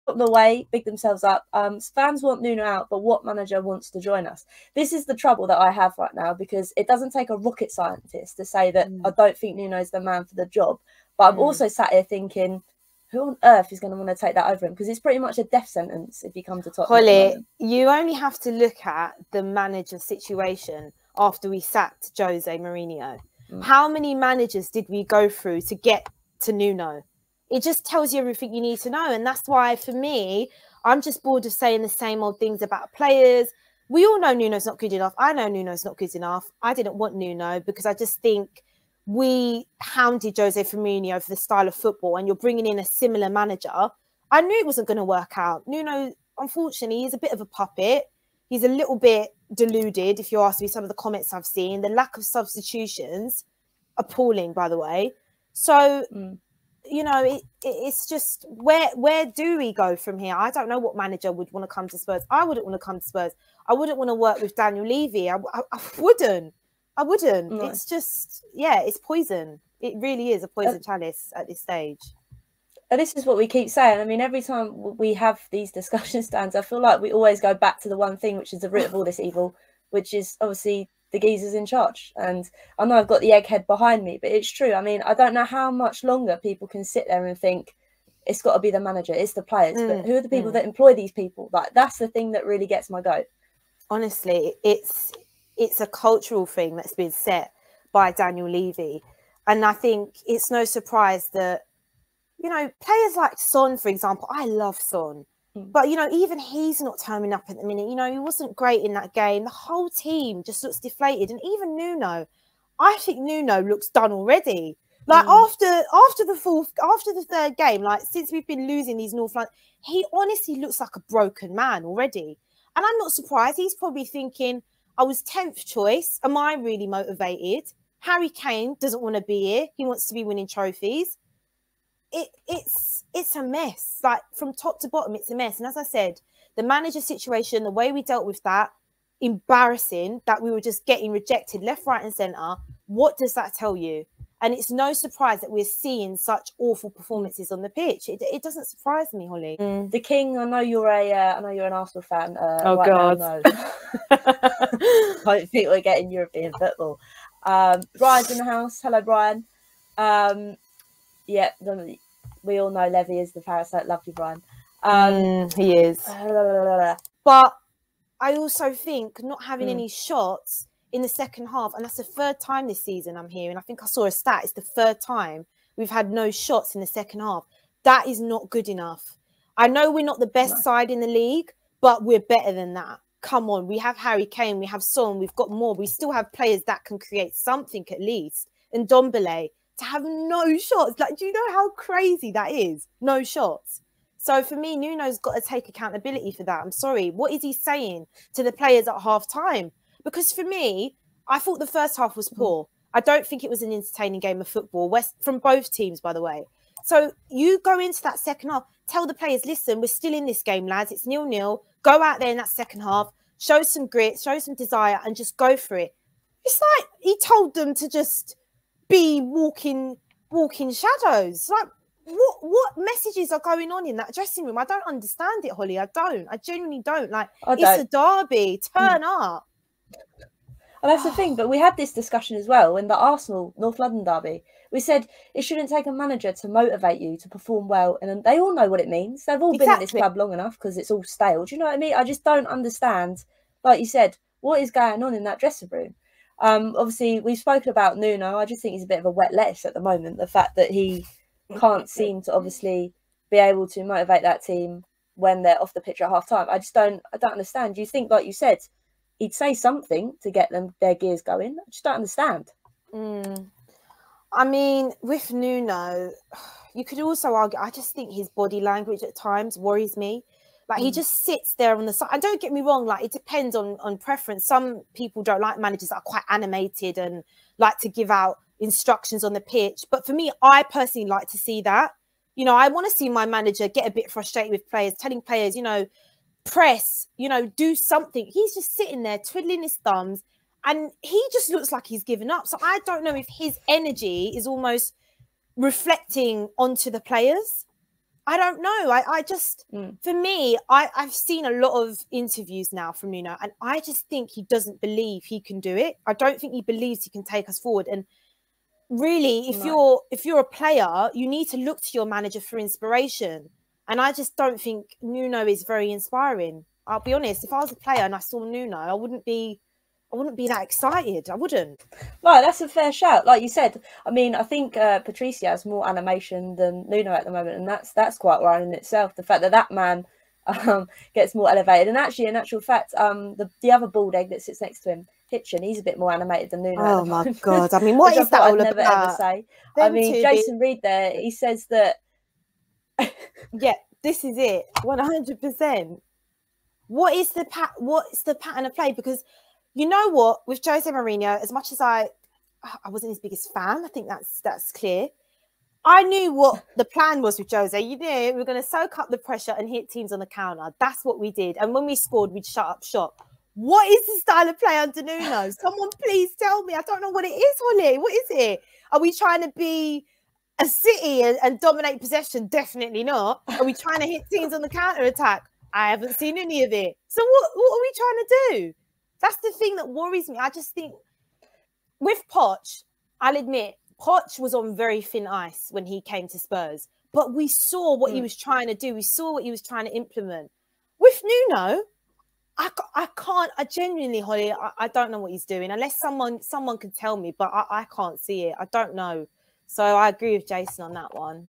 them away, big themselves up. Fans want Nuno out, but what manager wants to join us? This is the trouble that I have right now, because it doesn't take a rocket scientist to say that I don't think Nuno's the man for the job. But I'm also sat here thinking, who on earth is going to want to take that over him? Because it's pretty much a death sentence if he comes to Tottenham. Hollie, you only have to look at the manager situation after we sacked Jose Mourinho. How many managers did we go through to get to Nuno? It just tells you everything you need to know. And that's why, for me, I'm just bored of saying the same old things about players. We all know Nuno's not good enough. I know Nuno's not good enough. I didn't want Nuno because I just think we hounded Jose Mourinho for the style of football, and you're bringing in a similar manager. I knew it wasn't going to work out. Nuno, unfortunately, he's a bit of a puppet. He's a little bit deluded, if you ask me, some of the comments I've seen. The lack of substitutions, appalling, by the way. So, you know, it's just, where do we go from here? I don't know what manager would want to come to Spurs. I wouldn't want to come to Spurs. I wouldn't want to work with Daniel Levy. I wouldn't. I wouldn't. No. It's just, yeah, it's poison. It really is a poison chalice at this stage. And this is what we keep saying. I mean, every time we have these discussion stands, I feel like we always go back to the one thing, which is the root of all this evil, which is obviously the geezers in charge. And I know I've got the egghead behind me, but it's true. I mean, I don't know how much longer people can sit there and think it's got to be the manager, it's the players. But who are the people that employ these people? Like, that's the thing that really gets my goat. Honestly, it's a cultural thing that's been set by Daniel Levy. And I think it's no surprise that, you know, players like Son, for example, I love Son. But, you know, even he's not turning up at the minute. You know, he wasn't great in that game. The whole team just looks deflated. And even Nuno, I think Nuno looks done already. Like after the third game, like since we've been losing these North London, he honestly looks like a broken man already. And I'm not surprised. He's probably thinking, I was 10th choice. Am I really motivated? Harry Kane doesn't want to be here. He wants to be winning trophies. It's a mess. Like, from top to bottom, it's a mess. And as I said, the manager situation, the way we dealt with that, embarrassing, that we were just getting rejected left, right and centre. What does that tell you? And it's no surprise that we're seeing such awful performances on the pitch. It doesn't surprise me, Hollie. The King, I know you're an Arsenal fan. Oh right God! Now, no. I don't think we're getting European football. Brian's in the house. Hello, Brian. Yeah, we all know Levy is the parasite. Love you, Brian. He is. But I also think not having any shots in the second half, and that's the third time this season I'm hearing. I think I saw a stat. It's the third time we've had no shots in the second half. That is not good enough. I know we're not the best side in the league, but we're better than that. Come on, we have Harry Kane, we have Son, we've got more. We still have players that can create something at least. And Ndombele, to have no shots, like, do you know how crazy that is? No shots. So for me, Nuno's got to take accountability for that. I'm sorry. What is he saying to the players at half time? Because for me, I thought the first half was poor. I don't think it was an entertaining game of football, from both teams, by the way. So you go into that second half, tell the players, listen, we're still in this game, lads. It's 0-0. Go out there in that second half, show some grit, show some desire, and just go for it. It's like he told them to just be walking shadows. Like, what messages are going on in that dressing room? I don't understand it, Hollie. I don't. I genuinely don't. Like, it's a derby. Turn up. And that's the thing. But we had this discussion as well in the Arsenal North London derby. We said it shouldn't take a manager to motivate you to perform well. And they all know what it means. They've all been at this club long enough because it's all stale. Do you know what I mean? I just don't understand, like you said, what is going on in that dressing room. Obviously, we've spoken about Nuno. I just think he's a bit of a wet lettuce at the moment. The fact that he can't seem to obviously be able to motivate that team when they're off the pitch at half time. I don't understand. Do you think, like you said, he'd say something to get their gears going? I just don't understand. I mean, with Nuno, you could also argue, I just think his body language at times worries me. Like, he just sits there on the side. And don't get me wrong, like, it depends on preference. Some people don't like managers that are quite animated and like to give out instructions on the pitch. But for me, I personally like to see that. You know, I want to see my manager get a bit frustrated with players, telling players, you know, press, you know, do something. He's just sitting there twiddling his thumbs and he just looks like he's given up. So I don't know if his energy is almost reflecting onto the players. I don't know. I just, for me, I've seen a lot of interviews now from Nuno, and I just think he doesn't believe he can do it. I don't think he believes he can take us forward. And really, if you're a player, you need to look to your manager for inspiration. And I just don't think Nuno is very inspiring. I'll be honest. If I was a player and I saw Nuno, I wouldn't be that excited. I wouldn't. Right, that's a fair shout. Like you said, I mean, I think Patricia has more animation than Nuno at the moment, and that's quite right in itself. The fact that man gets more elevated, and actually, in actual fact, the other bald egg that sits next to him, Hitchin, he's a bit more animated than Nuno. Oh my god! I mean, what is that all never about? Ever say. I mean, Jason Reed there, he says that. Yeah, this is it, 100%. What's the pattern of play? Because you know what, with Jose Mourinho, as much as I wasn't his biggest fan, I think that's clear. I knew what the plan was with Jose. You knew we were going to soak up the pressure and hit teams on the counter. That's what we did. And when we scored, we'd shut up shop. What is the style of play under Nuno? Someone please tell me. I don't know what it is, Hollie. What is it? Are we trying to be a City and dominate possession? Definitely not. Are we trying to hit teams on the counter attack? I haven't seen any of it. So what are we trying to do? That's the thing that worries me. I just think with Poch, I'll admit, Poch was on very thin ice when he came to Spurs. But we saw what he was trying to do. We saw what he was trying to implement. With Nuno, I genuinely, Hollie, I don't know what he's doing. Unless someone can tell me, but I can't see it. I don't know. So I agree with Jason on that one.